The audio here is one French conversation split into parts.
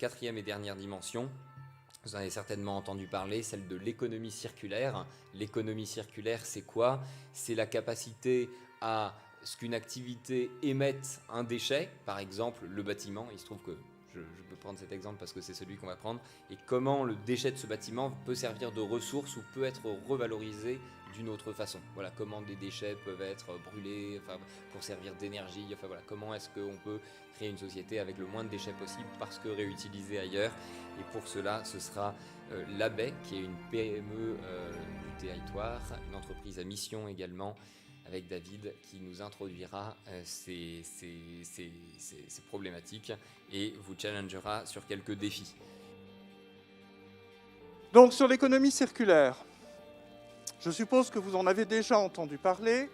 quatrième et dernière dimension, vous en avez certainement entendu parler, celle de l'économie circulaire. L'économie circulaire, c'est quoi? C'est la capacité à ce qu'une activité émette un déchet, par exemple le bâtiment. Il se trouve que je peux prendre cet exemple parce que c'est celui qu'on va prendre. Et comment le déchet de ce bâtiment peut servir de ressource ou peut être revalorisé d'une autre façon. Voilà, comment des déchets peuvent être brûlés pour servir d'énergie. Voilà, comment est-ce qu'on peut créer une société avec le moins de déchets possible parce que réutilisés ailleurs. Et pour cela, ce sera l'Abbé, qui est une PME du territoire, une entreprise à mission également, avec David, qui nous introduira ces problématiques et vous challengera sur quelques défis. Donc, sur l'économie circulaire, je suppose que vous en avez déjà entendu parler.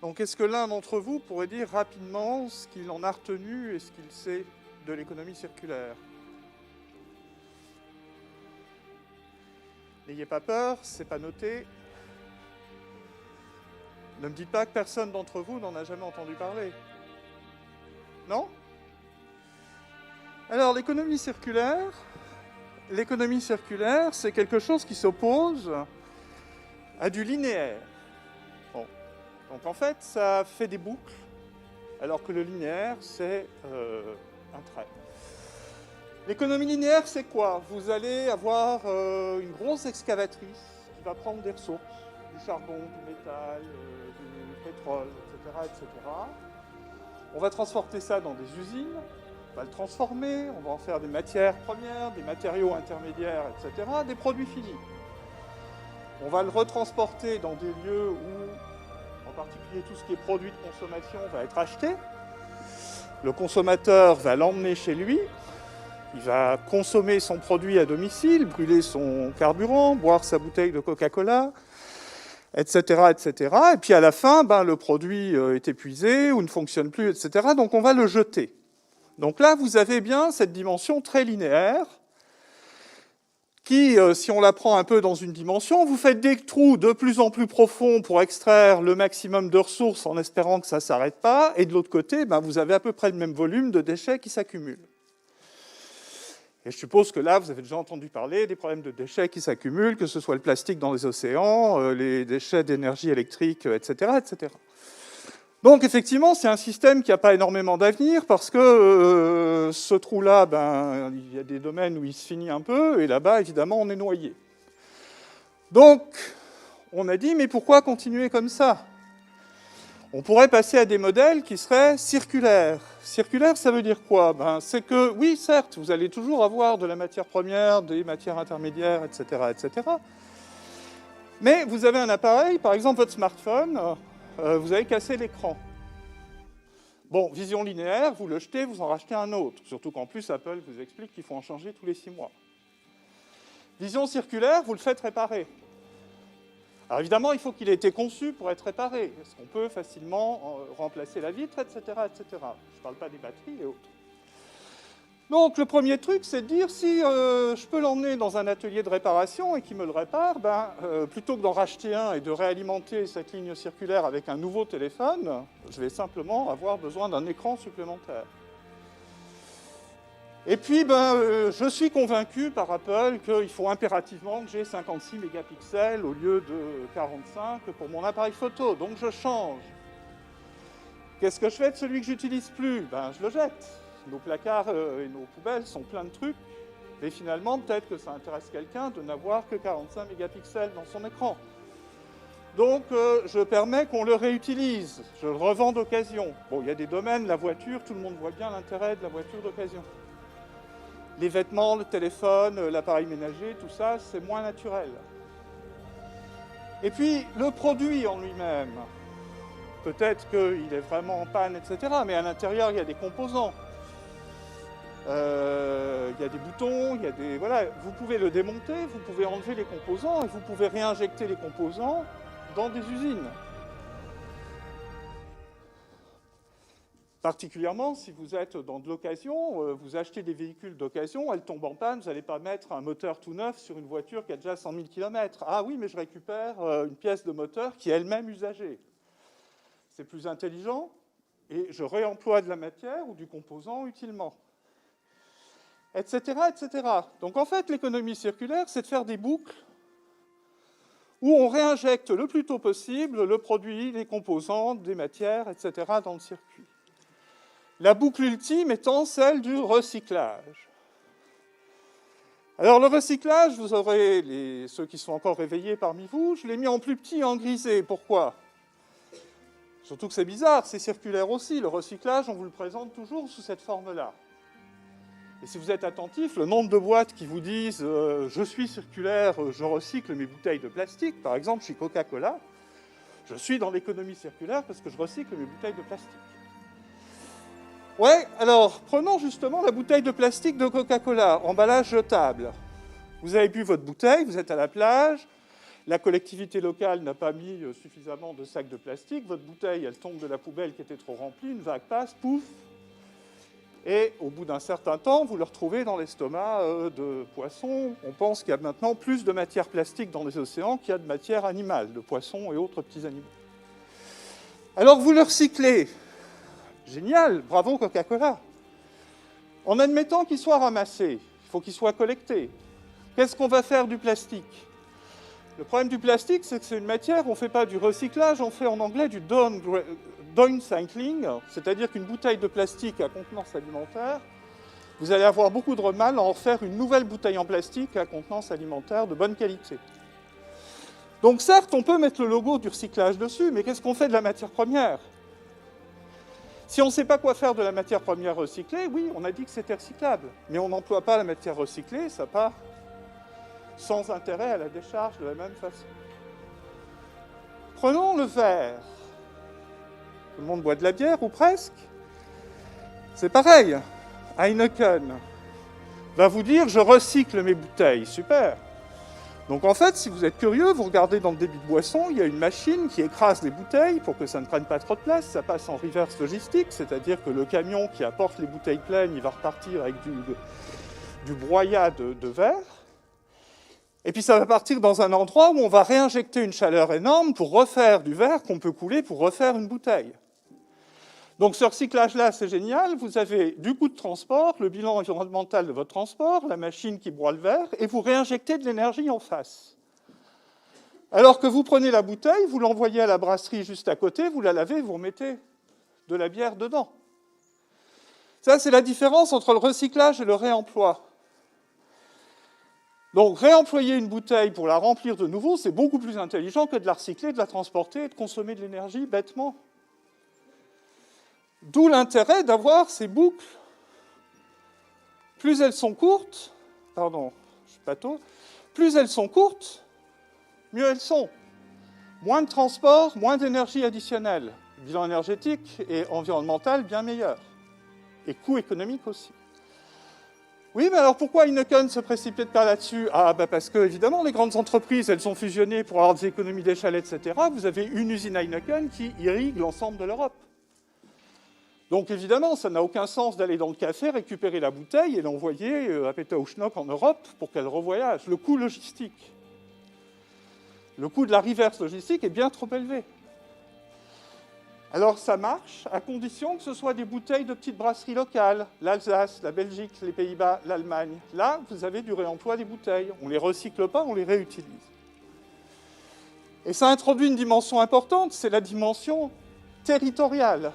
Donc, est-ce que l'un d'entre vous pourrait dire rapidement ce qu'il en a retenu et ce qu'il sait de l'économie circulaire? N'ayez pas peur, c'est pas noté. Ne me dites pas que personne d'entre vous n'en a jamais entendu parler. Non? Alors, l'économie circulaire, c'est quelque chose qui s'oppose à du linéaire. Bon. Donc, en fait, ça fait des boucles, alors que le linéaire, c'est un trait. L'économie linéaire, c'est quoi? Vous allez avoir une grosse excavatrice qui va prendre des ressources, du charbon, du métal, du pétrole, etc. On va transporter ça dans des usines, on va le transformer, on va en faire des matières premières, des matériaux intermédiaires, etc., des produits finis. On va le retransporter dans des lieux où, en particulier, tout ce qui est produit de consommation va être acheté. Le consommateur va l'emmener chez lui. Il va consommer son produit à domicile, brûler son carburant, boire sa bouteille de Coca-Cola, etc., etc. Et puis à la fin, le produit est épuisé ou ne fonctionne plus, etc. Donc on va le jeter. Donc là, vous avez bien cette dimension très linéaire qui, si on la prend un peu dans une dimension, vous faites des trous de plus en plus profonds pour extraire le maximum de ressources en espérant que ça ne s'arrête pas. Et de l'autre côté, vous avez à peu près le même volume de déchets qui s'accumulent. Et je suppose que là, vous avez déjà entendu parler des problèmes de déchets qui s'accumulent, que ce soit le plastique dans les océans, les déchets d'énergie électrique, etc., etc. Donc, effectivement, c'est un système qui n'a pas énormément d'avenir parce que ce trou-là, il y a des domaines où il se finit un peu, et là-bas, évidemment, on est noyé. Donc, on a dit, mais pourquoi continuer comme ça? On pourrait passer à des modèles qui seraient circulaires. Circulaire, ça veut dire quoi? C'est que, oui, certes, vous allez toujours avoir de la matière première, des matières intermédiaires, etc., etc. Mais vous avez un appareil, par exemple votre smartphone, vous avez cassé l'écran. Bon, vision linéaire, vous le jetez, vous en rachetez un autre. Surtout qu'en plus, Apple vous explique qu'il faut en changer tous les 6 mois. Vision circulaire, vous le faites réparer. Alors évidemment, il faut qu'il ait été conçu pour être réparé. Est-ce qu'on peut facilement remplacer la vitre, etc., etc. Je ne parle pas des batteries et autres. Donc le premier truc, c'est de dire si je peux l'emmener dans un atelier de réparation et qu'il me le répare, plutôt que d'en racheter un et de réalimenter cette ligne circulaire avec un nouveau téléphone, je vais simplement avoir besoin d'un écran supplémentaire. Et puis, je suis convaincu par Apple qu'il faut impérativement que j'ai 56 mégapixels au lieu de 45 pour mon appareil photo. Donc, je change. Qu'est-ce que je fais de celui que j'utilise plus? Je le jette. Nos placards et nos poubelles sont pleins de trucs. Et finalement, peut-être que ça intéresse quelqu'un de n'avoir que 45 mégapixels dans son écran. Donc, je permets qu'on le réutilise. Je le revends d'occasion. Bon, il y a des domaines, la voiture, tout le monde voit bien l'intérêt de la voiture d'occasion. Les vêtements, le téléphone, l'appareil ménager, tout ça, c'est moins naturel. Et puis, le produit en lui-même. Peut-être qu'il est vraiment en panne, etc. Mais à l'intérieur, il y a des composants. Il y a des boutons, il y a des... Voilà, vous pouvez le démonter, vous pouvez enlever les composants et vous pouvez réinjecter les composants dans des usines. Particulièrement si vous êtes dans de l'occasion, vous achetez des véhicules d'occasion, elles tombent en panne, vous n'allez pas mettre un moteur tout neuf sur une voiture qui a déjà 100 000 km. Ah oui, mais je récupère une pièce de moteur qui est elle-même usagée. C'est plus intelligent et je réemploie de la matière ou du composant utilement. etc., etc. Donc en fait, l'économie circulaire, c'est de faire des boucles où on réinjecte le plus tôt possible le produit, les composantes, des matières, etc. dans le circuit. La boucle ultime étant celle du recyclage. Alors le recyclage, vous aurez ceux qui sont encore réveillés parmi vous, je l'ai mis en plus petit et en grisé. Pourquoi? Surtout que c'est bizarre, c'est circulaire aussi. Le recyclage, on vous le présente toujours sous cette forme-là. Et si vous êtes attentif, le nombre de boîtes qui vous disent je suis circulaire, je recycle mes bouteilles de plastique », par exemple chez Coca-Cola, je suis dans l'économie circulaire parce que je recycle mes bouteilles de plastique. Ouais, alors, prenons justement la bouteille de plastique de Coca-Cola, emballage jetable. Vous avez bu votre bouteille, vous êtes à la plage, la collectivité locale n'a pas mis suffisamment de sacs de plastique, votre bouteille, elle tombe de la poubelle qui était trop remplie, une vague passe, pouf, et au bout d'un certain temps, vous le retrouvez dans l'estomac de poissons. On pense qu'il y a maintenant plus de matière plastique dans les océans qu'il y a de matière animale, de poissons et autres petits animaux. Alors vous le recyclez. Génial, bravo Coca-Cola. En admettant qu'il soit ramassé, il faut qu'il soit collecté. Qu'est-ce qu'on va faire du plastique? Le problème du plastique, c'est que c'est une matière, on ne fait pas du recyclage, on fait en anglais du downcycling, c'est-à-dire qu'une bouteille de plastique à contenance alimentaire, vous allez avoir beaucoup de mal à en faire une nouvelle bouteille en plastique à contenance alimentaire de bonne qualité. Donc certes, on peut mettre le logo du recyclage dessus, mais qu'est-ce qu'on fait de la matière première? Si on ne sait pas quoi faire de la matière première recyclée, oui, on a dit que c'était recyclable, mais on n'emploie pas la matière recyclée, ça part sans intérêt à la décharge de la même façon. Prenons le verre. Tout le monde boit de la bière, ou presque. C'est pareil. Heineken va vous dire « je recycle mes bouteilles ». Super. Donc en fait, si vous êtes curieux, vous regardez dans le débit de boisson, il y a une machine qui écrase les bouteilles pour que ça ne prenne pas trop de place. Ça passe en reverse logistique, c'est-à-dire que le camion qui apporte les bouteilles pleines, il va repartir avec du broyat de verre. Et puis ça va partir dans un endroit où on va réinjecter une chaleur énorme pour refaire du verre qu'on peut couler pour refaire une bouteille. Donc ce recyclage-là, c'est génial. Vous avez du coût de transport, le bilan environnemental de votre transport, la machine qui broie le verre, et vous réinjectez de l'énergie en face. Alors que vous prenez la bouteille, vous l'envoyez à la brasserie juste à côté, vous la lavez, vous remettez de la bière dedans. Ça, c'est la différence entre le recyclage et le réemploi. Donc, réemployer une bouteille pour la remplir de nouveau, c'est beaucoup plus intelligent que de la recycler, de la transporter et de consommer de l'énergie bêtement. D'où l'intérêt d'avoir ces boucles. Plus elles sont courtes, plus elles sont courtes, mieux elles sont. Moins de transport, moins d'énergie additionnelle. Bilan énergétique et environnemental bien meilleur. Et coût économique aussi. Oui, mais alors pourquoi Heineken ne se précipite pas là-dessus? Ah, parce que, évidemment, les grandes entreprises, elles sont fusionnées pour avoir des économies d'échelle, etc. Vous avez une usine Heineken qui irrigue l'ensemble de l'Europe. Donc, évidemment, ça n'a aucun sens d'aller dans le café, récupérer la bouteille et l'envoyer à Pétaouchnok en Europe pour qu'elle revoyage. Le coût logistique, le coût de la reverse logistique est bien trop élevé. Alors ça marche à condition que ce soit des bouteilles de petites brasseries locales, l'Alsace, la Belgique, les Pays-Bas, l'Allemagne. Là, vous avez du réemploi des bouteilles. On ne les recycle pas, on les réutilise. Et ça introduit une dimension importante, c'est la dimension territoriale.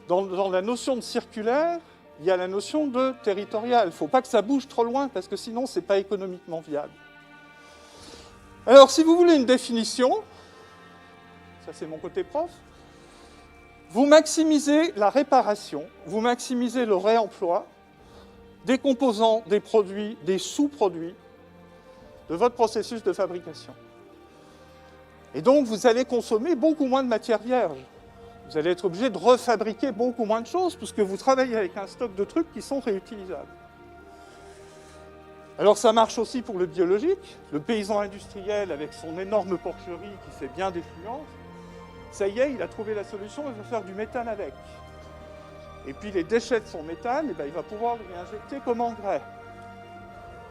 Dans la notion de circulaire, il y a la notion de territorial. Il ne faut pas que ça bouge trop loin, parce que sinon, ce n'est pas économiquement viable. Alors, si vous voulez une définition, ça c'est mon côté prof, vous maximisez la réparation, vous maximisez le réemploi des composants, des produits, des sous-produits de votre processus de fabrication. Et donc, vous allez consommer beaucoup moins de matière vierge. Vous allez être obligé de refabriquer beaucoup moins de choses, puisque vous travaillez avec un stock de trucs qui sont réutilisables. Alors, ça marche aussi pour le biologique. Le paysan industriel, avec son énorme porcherie qui fait bien des fluences, ça y est, il a trouvé la solution, il va faire du méthane avec. Et puis les déchets de son méthane, il va pouvoir les réinjecter comme engrais.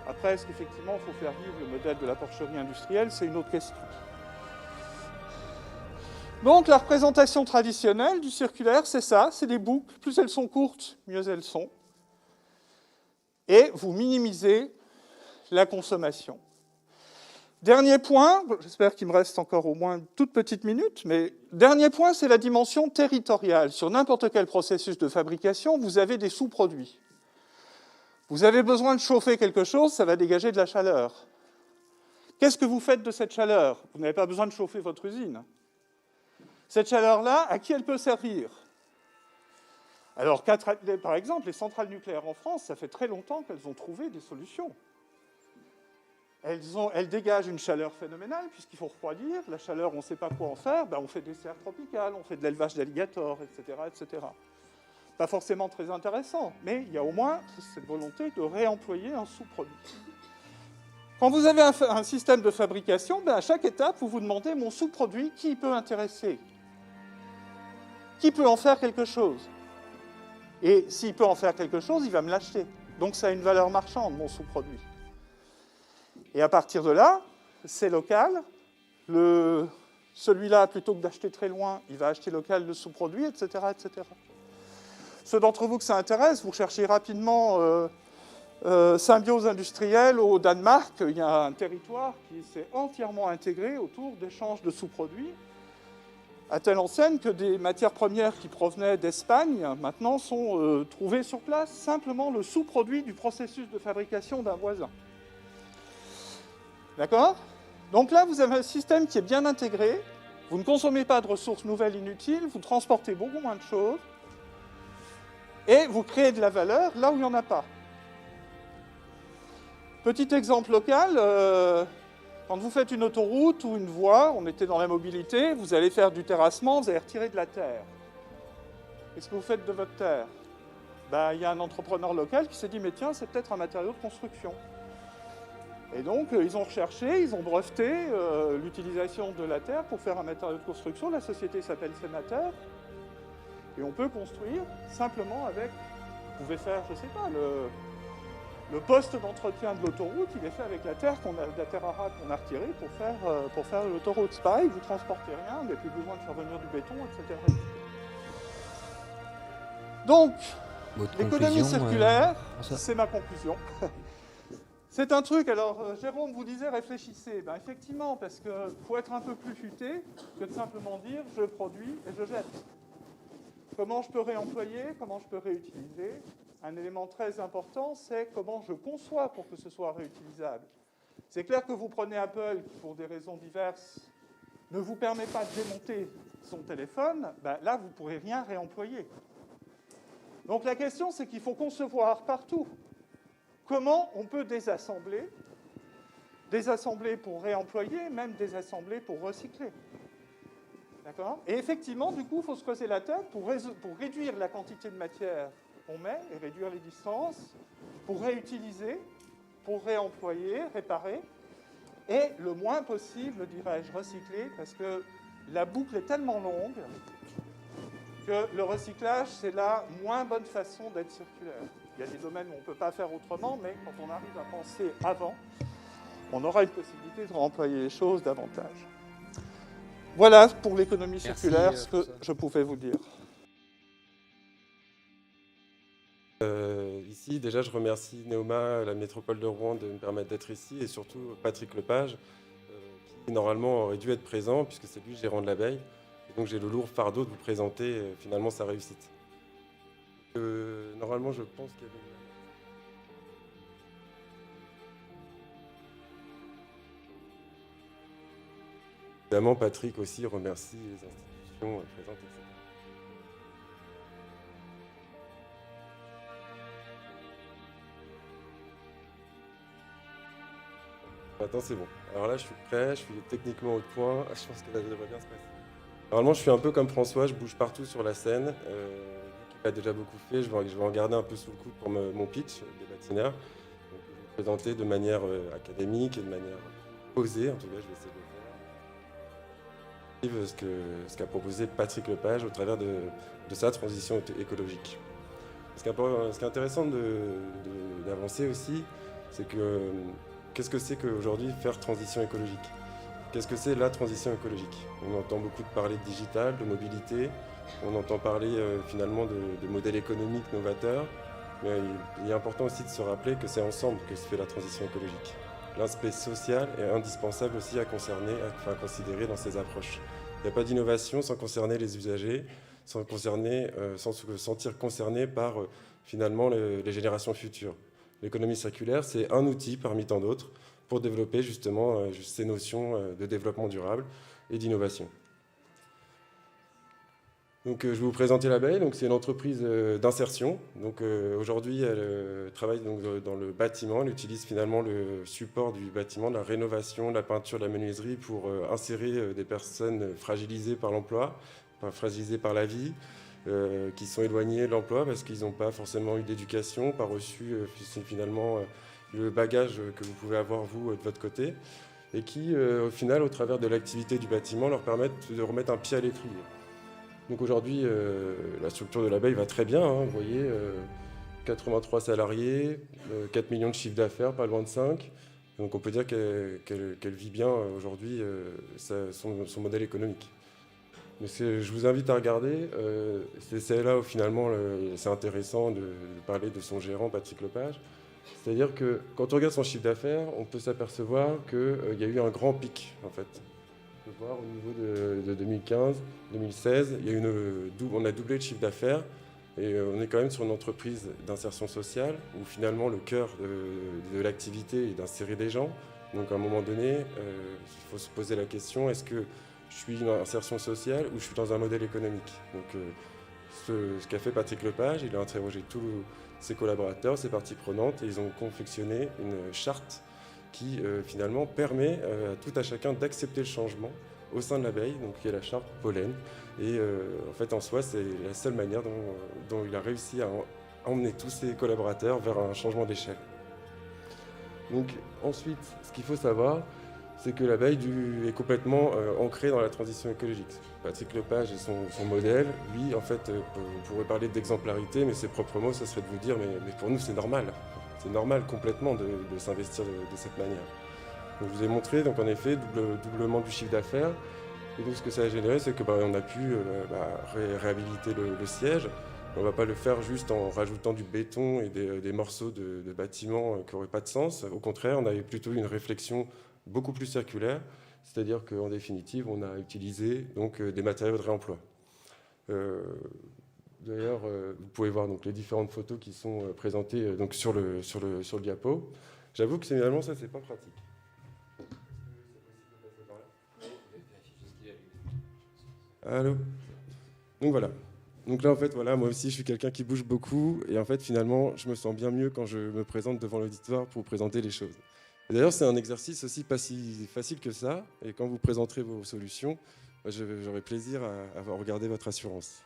Après, est-ce qu'effectivement il faut faire vivre le modèle de la porcherie industrielle? C'est une autre question. Donc la représentation traditionnelle du circulaire, c'est ça, c'est des boucles. Plus elles sont courtes, mieux elles sont. et vous minimisez la consommation. Dernier point, j'espère qu'il me reste encore au moins une toute petite minute, mais dernier point, c'est la dimension territoriale. Sur n'importe quel processus de fabrication, vous avez des sous-produits. Vous avez besoin de chauffer quelque chose, ça va dégager de la chaleur. Qu'est-ce que vous faites de cette chaleur? Vous n'avez pas besoin de chauffer votre usine. Cette chaleur-là, à qui elle peut servir? Alors, par exemple, les centrales nucléaires en France, ça fait très longtemps qu'elles ont trouvé des solutions. Elles dégagent une chaleur phénoménale, puisqu'il faut refroidir. La chaleur, on ne sait pas quoi en faire. On fait des serres tropicales, on fait de l'élevage d'alligators, etc., etc. Pas forcément très intéressant, mais il y a au moins cette volonté de réemployer un sous-produit. Quand vous avez un système de fabrication, à chaque étape, vous vous demandez, mon sous-produit, qui peut intéresser? Qui peut en faire quelque chose? Et s'il peut en faire quelque chose, il va me l'acheter. Donc ça a une valeur marchande, mon sous-produit. Et à partir de là, c'est local. Celui-là, plutôt que d'acheter très loin, il va acheter local le sous-produit, etc., etc. Ceux d'entre vous que ça intéresse, vous cherchez rapidement symbiose industrielle au Danemark. Il y a un territoire qui s'est entièrement intégré autour d'échanges de sous-produits, à telle enseigne que des matières premières qui provenaient d'Espagne, maintenant, sont trouvées sur place, simplement le sous-produit du processus de fabrication d'un voisin. D'accord? Donc là, vous avez un système qui est bien intégré, vous ne consommez pas de ressources nouvelles inutiles, vous transportez beaucoup moins de choses, et vous créez de la valeur là où il n'y en a pas. Petit exemple local, quand vous faites une autoroute ou une voie, on était dans la mobilité, vous allez faire du terrassement, vous allez retirer de la terre. Qu'est-ce que vous faites de votre terre? Il y a un entrepreneur local qui s'est dit, mais tiens, c'est peut-être un matériau de construction. Et donc, ils ont recherché, ils ont breveté l'utilisation de la terre pour faire un matériau de construction. La société s'appelle Sénateur. Et on peut construire simplement avec... Vous pouvez faire, je ne sais pas, le poste d'entretien de l'autoroute, il est fait avec la terre arable qu'on a retirée pour faire l'autoroute. C'est pareil, vous ne transportez rien, vous n'avez plus besoin de faire venir du béton, etc. Donc, l'économie circulaire, c'est ma conclusion. C'est un truc, alors Jérôme vous disait réfléchissez. Effectivement, parce qu'il faut être un peu plus futé que de simplement dire je produis et je jette. Comment je peux réemployer, comment je peux réutiliser? Un élément très important, c'est comment je conçois pour que ce soit réutilisable. C'est clair que vous prenez Apple, qui pour des raisons diverses ne vous permet pas de démonter son téléphone, là vous ne pourrez rien réemployer. Donc la question, c'est qu'il faut concevoir partout comment on peut désassembler pour réemployer, même désassembler pour recycler. D'accord? Et effectivement, du coup, il faut se creuser la tête pour réduire la quantité de matière qu'on met et réduire les distances, pour réutiliser, pour réemployer, réparer, et le moins possible, dirais-je, recycler, parce que la boucle est tellement longue que le recyclage, c'est la moins bonne façon d'être circulaire. Il y a des domaines où on ne peut pas faire autrement, mais quand on arrive à penser avant, on aura une possibilité de réemployer les choses davantage. Voilà pour l'économie circulaire ce que je pouvais vous dire. Ici, déjà, je remercie Neoma, la métropole de Rouen, de me permettre d'être ici, et surtout Patrick Lepage, qui normalement aurait dû être présent, puisque c'est lui gérant de l'abeille. Et donc j'ai le lourd fardeau de vous présenter finalement sa réussite. Normalement, je pense qu'il y avait... Évidemment, Patrick aussi remercie les institutions présentes, etc. Maintenant, c'est bon. Alors là, je suis prêt, je suis techniquement au point. Je pense que ça devrait bien se passer. Normalement, je suis un peu comme François, je bouge partout sur la scène. Il a déjà beaucoup fait, je vais en garder un peu sous le coude pour mon pitch des bâtinaires. Donc, je vais vous présenter de manière académique et de manière posée, en tout cas, je vais essayer de le faire. Ce qu'a proposé Patrick Lepage au travers de sa transition écologique. Ce qui est intéressant d'avancer aussi, c'est que qu'est-ce que c'est qu'aujourd'hui faire transition écologique? Qu'est-ce que c'est la transition écologique? On entend beaucoup parler de digital, de mobilité, on entend parler finalement de modèles économiques novateurs, mais il est important aussi de se rappeler que c'est ensemble que se fait la transition écologique. L'aspect social est indispensable aussi à considérer dans ces approches. Il n'y a pas d'innovation sans concerner les usagers, sans se sentir concerné par finalement les générations futures. L'économie circulaire, c'est un outil parmi tant d'autres pour développer justement ces notions de développement durable et d'innovation. Donc, je vais vous présenter l'abeille. Donc, c'est une entreprise d'insertion. Donc, aujourd'hui, elle travaille donc, dans le bâtiment. Elle utilise finalement le support du bâtiment, de la rénovation, de la peinture, de la menuiserie pour insérer des personnes fragilisées par l'emploi, fragilisées par la vie, qui sont éloignées de l'emploi parce qu'ils n'ont pas forcément eu d'éducation, pas reçu finalement le bagage que vous pouvez avoir vous de votre côté, et qui, au final, au travers de l'activité du bâtiment, leur permettent de remettre un pied à l'étrier. Donc aujourd'hui, la structure de l'abeille va très bien, hein, vous voyez, 83 salariés, 4 millions de chiffre d'affaires, pas loin de 5. Donc on peut dire qu'elle vit bien aujourd'hui son modèle économique. Mais je vous invite à regarder, c'est là où finalement c'est intéressant de parler de son gérant Patrick Lepage. C'est-à-dire que quand on regarde son chiffre d'affaires, on peut s'apercevoir qu'il y a eu un grand pic en fait. On peut voir au niveau de 2015, 2016, on a doublé le chiffre d'affaires et on est quand même sur une entreprise d'insertion sociale où finalement le cœur de l'activité est d'insérer des gens. Donc à un moment donné, il faut se poser la question, est-ce que je suis dans l'insertion sociale ou je suis dans un modèle économique? Donc ce qu'a fait Patrick Lepage, il a interrogé tous ses collaborateurs, ses parties prenantes et ils ont confectionné une charte qui finalement permet à tout à chacun d'accepter le changement au sein de l'abeille, donc qui est la charte pollen. Et en fait, en soi, c'est la seule manière dont il a réussi à emmener tous ses collaborateurs vers un changement d'échelle. Donc ensuite, ce qu'il faut savoir, c'est que l'abeille est complètement ancrée dans la transition écologique. Patrick Lepage et son modèle, lui, en fait, on pourrait parler d'exemplarité, mais ses propres mots, ça serait de vous dire, mais pour nous, c'est normal. C'est normal complètement de s'investir de cette manière. Donc, je vous ai montré, donc en effet, doublement du chiffre d'affaires. Et donc ce que ça a généré, c'est que on a pu réhabiliter le siège. On ne va pas le faire juste en rajoutant du béton et des morceaux de bâtiments qui n'auraient pas de sens. Au contraire, on avait plutôt une réflexion beaucoup plus circulaire, c'est-à-dire qu'en définitive, on a utilisé donc, des matériaux de réemploi. D'ailleurs, vous pouvez voir donc, les différentes photos qui sont présentées donc, sur le diapo. J'avoue que finalement, ça, c'est pas pratique. Allô? Donc voilà. Donc là, en fait, voilà, moi aussi, je suis quelqu'un qui bouge beaucoup. Et en fait, finalement, je me sens bien mieux quand je me présente devant l'auditoire pour présenter les choses. D'ailleurs, c'est un exercice aussi pas si facile que ça. Et quand vous présenterez vos solutions, j'aurai plaisir à regarder votre assurance.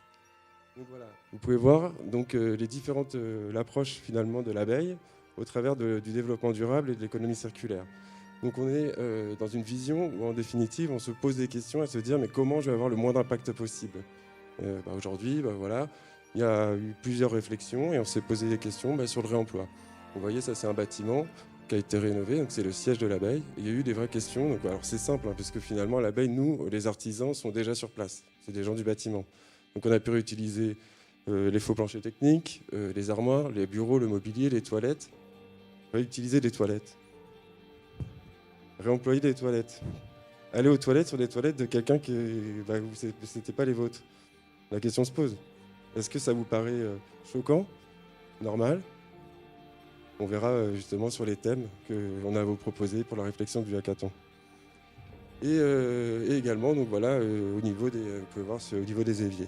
Donc voilà, vous pouvez voir donc, l'approche finalement de l'abeille au travers du développement durable et de l'économie circulaire. Donc on est dans une vision où en définitive on se pose des questions et se dire mais comment je vais avoir le moins d'impact possible. Aujourd'hui, voilà, il y a eu plusieurs réflexions et on s'est posé des questions sur le réemploi. Vous voyez, ça c'est un bâtiment qui a été rénové, donc c'est le siège de l'abeille. Il y a eu des vraies questions, donc, alors c'est simple, parce que finalement l'abeille, nous, les artisans, sont déjà sur place. C'est des gens du bâtiment. Donc on a pu réutiliser les faux planchers techniques, les armoires, les bureaux, le mobilier, les toilettes. Réutiliser des toilettes. Réemployer des toilettes. Aller aux toilettes sur des toilettes de quelqu'un qui c'était pas les vôtres. La question se pose. Est-ce que ça vous paraît choquant? Normal? On verra justement sur les thèmes qu'on a à vous proposer pour la réflexion du hackathon. Et également, donc voilà, au niveau des, vous pouvez voir, au niveau des éviers.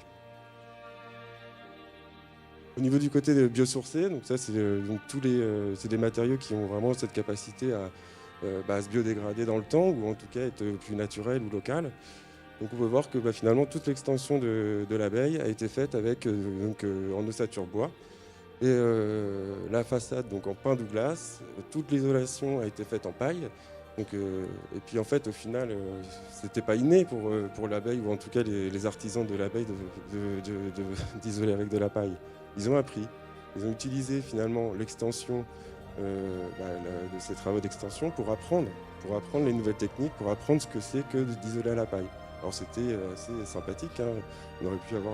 Au niveau du côté biosourcé, donc ça c'est des matériaux qui ont vraiment cette capacité à se biodégrader dans le temps ou en tout cas être plus naturel ou local. Donc on peut voir que finalement toute l'extension de l'abeille a été faite avec en ossature bois. Et la façade donc en pin Douglas, toute l'isolation a été faite en paille. Donc, et puis en fait au final c'était pas inné pour l'abeille ou en tout cas les artisans de l'abeille d'isoler avec de la paille. Ils ont appris, ils ont utilisé finalement l'extension de ces travaux d'extension pour apprendre les nouvelles techniques, pour apprendre ce que c'est que d'isoler à la paille. Alors c'était assez sympathique, hein. On aurait pu avoir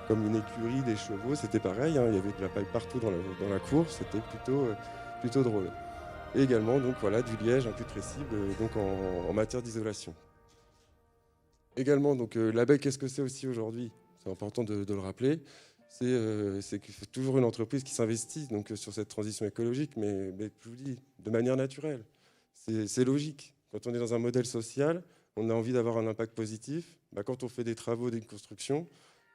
comme une écurie, des chevaux, c'était pareil, hein, il y avait de la paille partout dans la cour, c'était plutôt drôle. Et également donc, voilà, du liège imputrescible donc en matière d'isolation. Également, donc, l'abeille, qu'est-ce que c'est aussi aujourd'hui? C'est important de le rappeler. C'est toujours une entreprise qui s'investit donc, sur cette transition écologique, mais je vous dis, de manière naturelle. C'est logique. Quand on est dans un modèle social, on a envie d'avoir un impact positif. Bah, quand on fait des travaux, des constructions,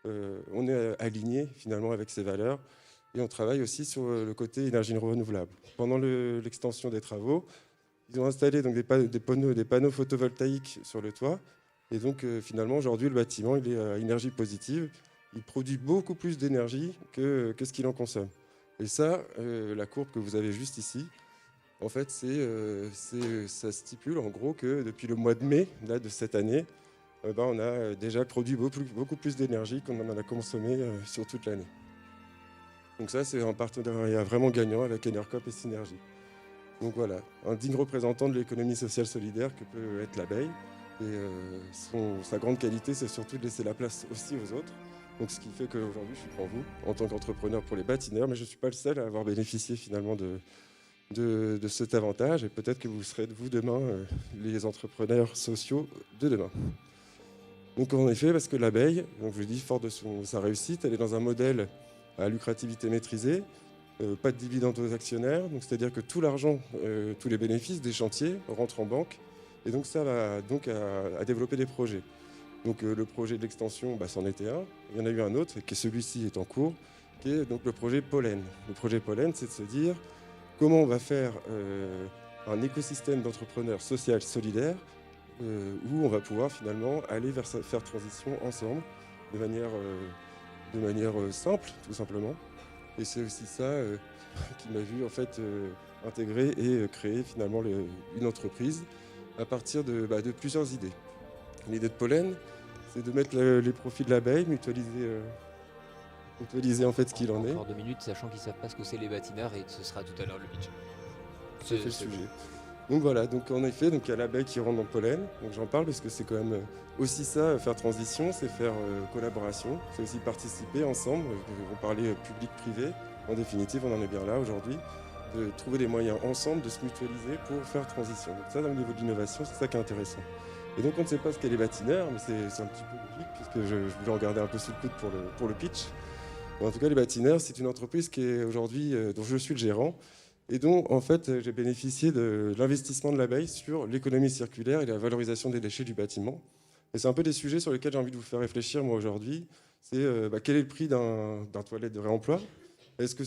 on est aligné finalement avec ces valeurs. Et on travaille aussi sur le côté énergie renouvelable. Pendant l'extension des travaux, ils ont installé donc, des panneaux photovoltaïques sur le toit. Et donc finalement, aujourd'hui, le bâtiment il est à énergie positive. Il produit beaucoup plus d'énergie que ce qu'il en consomme. Et ça, la courbe que vous avez juste ici, en fait, ça stipule en gros que depuis le mois de mai là, de cette année, on a déjà produit beaucoup plus d'énergie qu'on en a consommé sur toute l'année. Donc ça, c'est un partenariat vraiment gagnant avec Enercop et Synergie. Donc voilà, un digne représentant de l'économie sociale solidaire que peut être l'abeille. Et sa grande qualité, c'est surtout de laisser la place aussi aux autres. Donc, ce qui fait qu'aujourd'hui, je suis devant vous en tant qu'entrepreneur pour les bâtiment, mais je ne suis pas le seul à avoir bénéficié finalement de cet avantage. Et peut-être que vous serez, vous, demain, les entrepreneurs sociaux de demain. Donc, en effet, parce que l'abeille, donc je dis, fort de sa réussite, elle est dans un modèle à lucrativité maîtrisée, pas de dividendes aux actionnaires, donc c'est-à-dire que tout l'argent, tous les bénéfices des chantiers rentrent en banque, et donc ça va donc à développer des projets. Donc le projet de l'extension, c'en était un. Il y en a eu un autre, qui celui-ci est en cours, qui est donc le projet Pollen. Le projet Pollen, c'est de se dire comment on va faire un écosystème d'entrepreneurs social solidaires où on va pouvoir finalement aller vers faire transition ensemble de manière simple, tout simplement. Et c'est aussi ça qui m'a vu en fait intégrer et créer finalement une entreprise à partir de plusieurs idées. L'idée de Pollen, c'est de mettre les profits de l'abeille, mutualiser en fait ce qu'il en est. Encore 2 minutes, sachant qu'ils ne savent pas ce que c'est les bâtiment et ce sera tout à l'heure le pitch. C'est le sujet. Donc voilà, donc en effet, il y a l'abeille qui rentre dans le pollen. Donc j'en parle parce que c'est quand même aussi ça, faire transition, c'est faire collaboration, c'est aussi participer ensemble. On parlait public-privé. En définitive, on en est bien là aujourd'hui, de trouver des moyens ensemble de se mutualiser pour faire transition. Donc ça, dans le niveau de l'innovation, c'est ça qui est intéressant. Et donc on ne sait pas ce qu'est les bâtiment, mais c'est un petit peu logique, puisque je voulais en garder un peu sous le coude pour le pitch. Mais en tout cas, les bâtiment, c'est une entreprise qui est aujourd'hui, dont je suis le gérant, et dont en fait j'ai bénéficié de l'investissement de l'abeille sur l'économie circulaire et la valorisation des déchets du bâtiment. Et c'est un peu des sujets sur lesquels j'ai envie de vous faire réfléchir moi aujourd'hui. C'est quel est le prix d'un toilette de réemploi? Est-ce que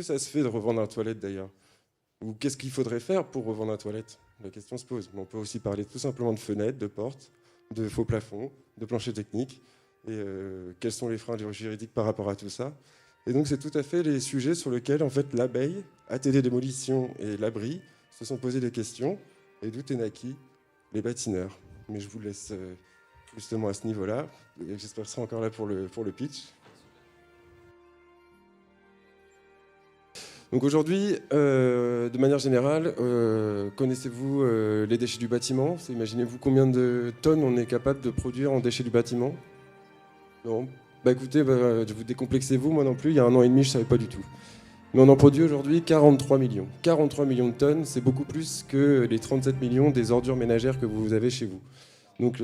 ça se fait de revendre un toilette d'ailleurs? Ou qu'est-ce qu'il faudrait faire pour revendre un toilette? La question se pose. Mais on peut aussi parler tout simplement de fenêtres, de portes, de faux plafonds, de planchers techniques. Et quels sont les freins juridiques par rapport à tout ça? Et donc c'est tout à fait les sujets sur lesquels en fait l'abeille, ATD Démolition et l'abri se sont posés des questions. Et d'où est naquis les bâtimeurs. Mais je vous laisse justement à ce niveau-là. J'espère que ce sera encore là pour le pitch. Donc aujourd'hui, de manière générale, connaissez-vous les déchets du bâtiment? Imaginez-vous combien de tonnes on est capable de produire en déchets du bâtiment? Non. Écoutez, vous décomplexez-vous, moi non plus. Il y a 1 an et demi, je ne savais pas du tout. Mais on en produit aujourd'hui 43 millions. 43 millions de tonnes, c'est beaucoup plus que les 37 millions des ordures ménagères que vous avez chez vous. Donc,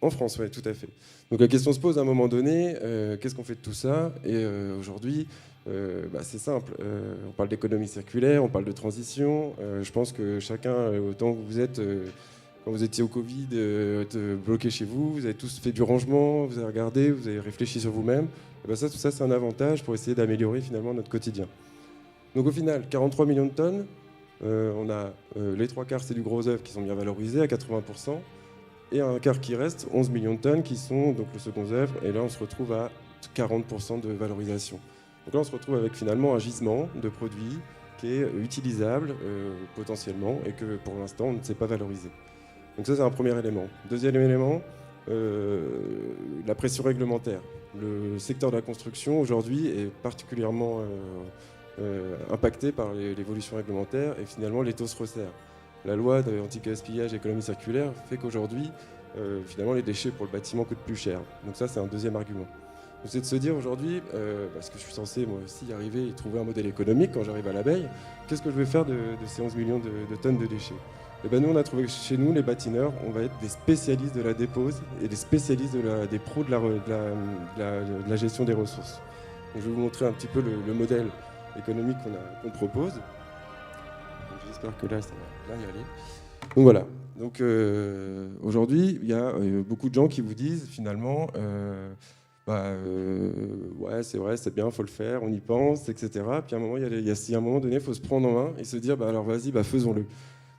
en France, oui, tout à fait. Donc la question se pose à un moment donné, qu'est-ce qu'on fait de tout ça? Et aujourd'hui, c'est simple. On parle d'économie circulaire, on parle de transition. Je pense que chacun, autant que vous êtes... Quand vous étiez au Covid, bloqué chez vous, vous avez tous fait du rangement, vous avez regardé, vous avez réfléchi sur vous-même. Tout ça, c'est un avantage pour essayer d'améliorer finalement notre quotidien. Donc au final, 43 millions de tonnes, on a les 3/4, c'est du gros œuvre qui sont bien valorisés à 80%, et un quart qui reste, 11 millions de tonnes qui sont donc le second œuvre, et là on se retrouve à 40% de valorisation. Donc là on se retrouve avec finalement un gisement de produits qui est utilisable potentiellement et que pour l'instant on ne sait pas valoriser. Donc ça, c'est un premier élément. Deuxième élément, la pression réglementaire. Le secteur de la construction, aujourd'hui, est particulièrement impacté par l'évolution réglementaire et finalement, les taux se resserrent. La loi anti-gaspillage et économie circulaire fait qu'aujourd'hui, finalement, les déchets pour le bâtiment coûtent plus cher. Donc ça, c'est un deuxième argument. C'est de se dire aujourd'hui, parce que je suis censé moi aussi y arriver et trouver un modèle économique quand j'arrive à l'abeille, qu'est-ce que je vais faire de ces 11 millions de tonnes de déchets? Et ben nous, on a trouvé que chez nous, les bâtiment, on va être des spécialistes de la dépose et des spécialistes des pros de la gestion des ressources. Donc, je vais vous montrer un petit peu le modèle économique qu'on propose. J'espère que là, ça va bien y aller. Donc voilà. Donc aujourd'hui, il y a beaucoup de gens qui vous disent finalement, ouais, c'est vrai, c'est bien, il faut le faire, on y pense, etc. Puis à un moment, à un moment donné, il faut se prendre en main et se dire, alors vas-y, faisons-le.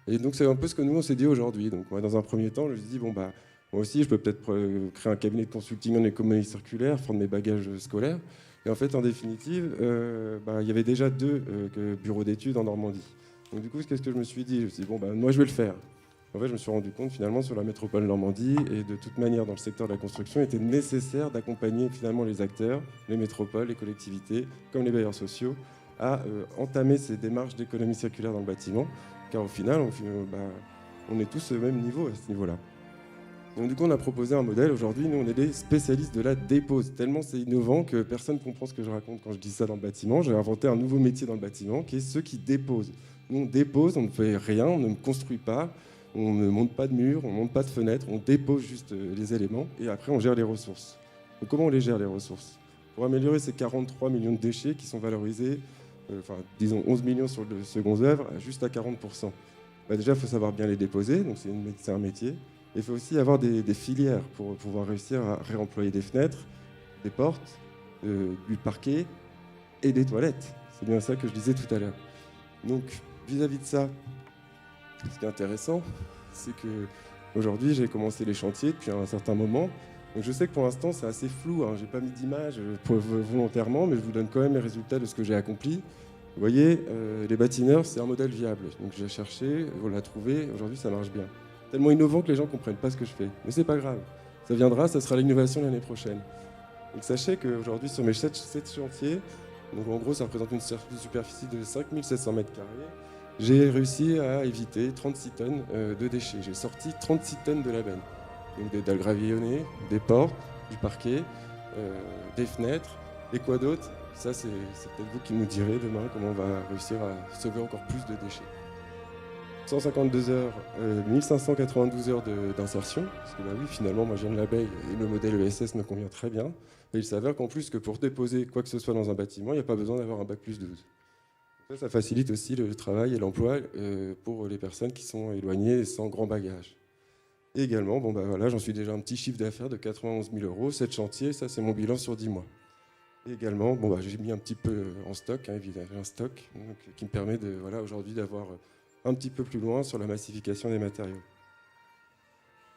Et donc c'est un peu ce que nous, on s'est dit aujourd'hui. Donc moi, dans un premier temps, je me suis dit, moi aussi, je peux peut-être créer un cabinet de consulting en économie circulaire, prendre mes bagages scolaires. Et en fait, en définitive, il y avait déjà 2 bureaux d'études en Normandie. Donc du coup, qu'est-ce que je me suis dit? Je me suis dit, moi, je vais le faire. En fait, je me suis rendu compte, finalement, sur la métropole Normandie, et de toute manière, dans le secteur de la construction, il était nécessaire d'accompagner, finalement, les acteurs, les métropoles, les collectivités, comme les bailleurs sociaux, à entamer ces démarches d'économie circulaire dans le bâtiment, car au final, on est tous au même niveau à ce niveau-là. Donc du coup, on a proposé un modèle. Aujourd'hui, nous, on est des spécialistes de la dépose. Tellement c'est innovant que personne ne comprend ce que je raconte quand je dis ça dans le bâtiment. J'ai inventé un nouveau métier dans le bâtiment, qui est ceux qui déposent. Nous, on dépose, on ne fait rien, on ne construit pas, on ne monte pas de murs, on ne monte pas de fenêtres, on dépose juste les éléments, et après, on gère les ressources. Donc comment on les gère, les ressources? Pour améliorer ces 43 millions de déchets qui sont valorisés, disons 11 millions sur le second œuvre, juste à 40%. Déjà, il faut savoir bien les déposer, donc c'est un métier. Il faut aussi avoir des filières pour pouvoir réussir à réemployer des fenêtres, des portes, du parquet et des toilettes. C'est bien ça que je disais tout à l'heure. Donc, vis-à-vis de ça, ce qui est intéressant, c'est qu'aujourd'hui, j'ai commencé les chantiers depuis un certain moment. Donc, je sais que pour l'instant, c'est assez flou. Je n'ai pas mis d'image volontairement, mais je vous donne quand même les résultats de ce que j'ai accompli. Vous voyez, les bâtiment, c'est un modèle viable. Donc, j'ai cherché, on l'a trouvé. Aujourd'hui, ça marche bien. Tellement innovant que les gens ne comprennent pas ce que je fais. Mais c'est pas grave. Ça viendra, ça sera l'innovation l'année prochaine. Donc sachez qu'aujourd'hui, sur mes 7 chantiers, donc en gros, ça représente une superficie de 5700 m², j'ai réussi à éviter 36 tonnes de déchets. J'ai sorti 36 tonnes de labenne. Donc des dalles gravillonnées, des portes, du parquet, des fenêtres. Et quoi d'autre? Ça, c'est peut-être vous qui nous direz demain comment on va réussir à sauver encore plus de déchets. 152 heures, 1592 heures d'insertion, parce que oui, finalement, moi je viens de l'abeille et le modèle ESS me convient très bien. Et il s'avère qu'en plus que pour déposer quoi que ce soit dans un bâtiment, il n'y a pas besoin d'avoir un bac+12. Ça facilite aussi le travail et l'emploi pour les personnes qui sont éloignées et sans grand bagage. Et également, j'en suis déjà un petit chiffre d'affaires de 91 000 €, 7 chantiers, ça c'est mon bilan sur 10 mois. Et également, j'ai mis un petit peu en stock, évidemment, un stock donc, qui me permet aujourd'hui d'avoir un petit peu plus loin sur la massification des matériaux.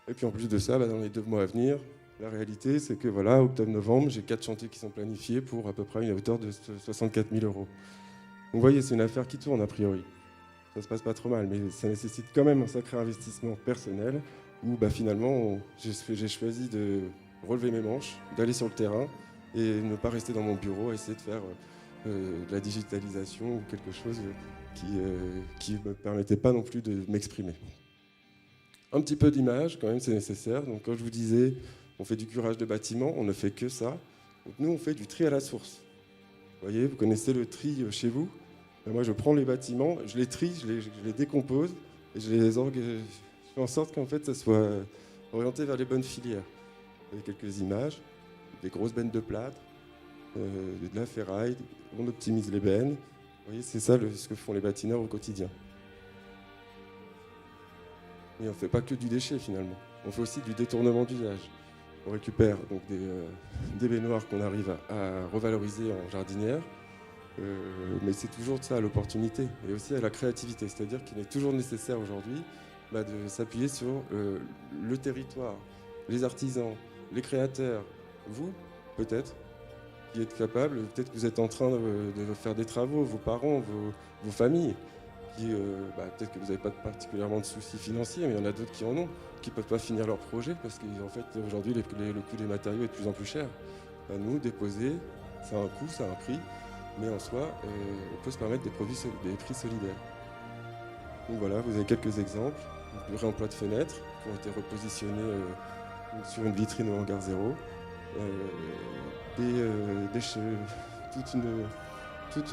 Et puis en plus de ça, dans les 2 mois à venir, la réalité c'est que octobre-novembre, j'ai 4 chantiers qui sont planifiés pour à peu près une hauteur de 64 000 €. Donc vous voyez, c'est une affaire qui tourne a priori. Ça se passe pas trop mal, mais ça nécessite quand même un sacré investissement personnel où finalement j'ai choisi de relever mes manches, d'aller sur le terrain et ne pas rester dans mon bureau, essayer de faire de la digitalisation ou quelque chose qui ne me permettait pas non plus de m'exprimer. Un petit peu d'image, quand même, c'est nécessaire. Donc, comme je vous disais, on fait du curage de bâtiments, on ne fait que ça. Donc, nous, on fait du tri à la source. Vous voyez, vous connaissez le tri chez vous. Moi, je prends les bâtiments, je les trie, je les décompose et je fais en sorte qu'en fait, ça soit orienté vers les bonnes filières. Vous avez quelques images, des grosses bennes de plâtre, de la ferraille, on optimise les bennes. Vous voyez, c'est ça ce que font les bâtiment au quotidien. Et on ne fait pas que du déchet finalement, on fait aussi du détournement d'usage. On récupère donc des baignoires qu'on arrive à revaloriser en jardinière, mais c'est toujours ça à l'opportunité et aussi à la créativité, c'est-à-dire qu'il est toujours nécessaire aujourd'hui de s'appuyer sur le territoire, les artisans, les créateurs, vous peut-être, qui êtes capable, peut-être que vous êtes en train de faire des travaux, vos parents, vos familles, qui peut-être que vous n'avez pas particulièrement de soucis financiers, mais il y en a d'autres qui en ont, qui ne peuvent pas finir leur projet parce qu'en fait aujourd'hui le coût des matériaux est de plus en plus cher. Nous, déposer, ça a un coût, ça a un prix, mais en soi, on peut se permettre des prix solidaires. Donc voilà, vous avez quelques exemples. Le réemploi de fenêtres qui ont été repositionnées sur une vitrine au hangar 0. toute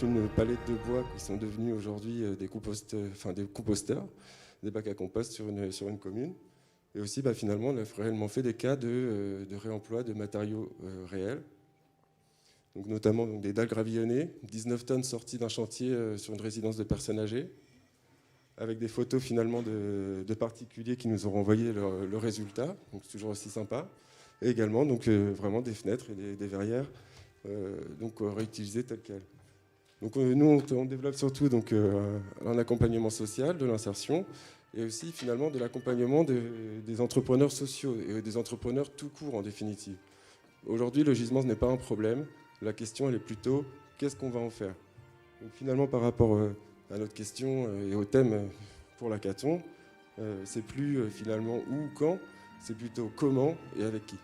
une palette de bois qui sont devenus aujourd'hui des composteurs, des bacs à compost sur une commune. Et aussi, finalement, on a réellement fait des cas de réemploi de matériaux réels. Donc, notamment des dalles gravillonnées, 19 tonnes sorties d'un chantier sur une résidence de personnes âgées, avec des photos finalement de particuliers qui nous ont renvoyé le résultat, donc c'est toujours aussi sympa. Et également donc, vraiment des fenêtres et des verrières réutilisées telles quelles. Donc nous on développe surtout donc, un accompagnement social, de l'insertion, et aussi finalement de l'accompagnement des entrepreneurs sociaux et des entrepreneurs tout court en définitive. Aujourd'hui le gisement ce n'est pas un problème, la question elle est plutôt qu'est-ce qu'on va en faire. Donc finalement par rapport à notre question et au thème pour l'hackathon, c'est plus finalement où ou quand, c'est plutôt comment et avec qui.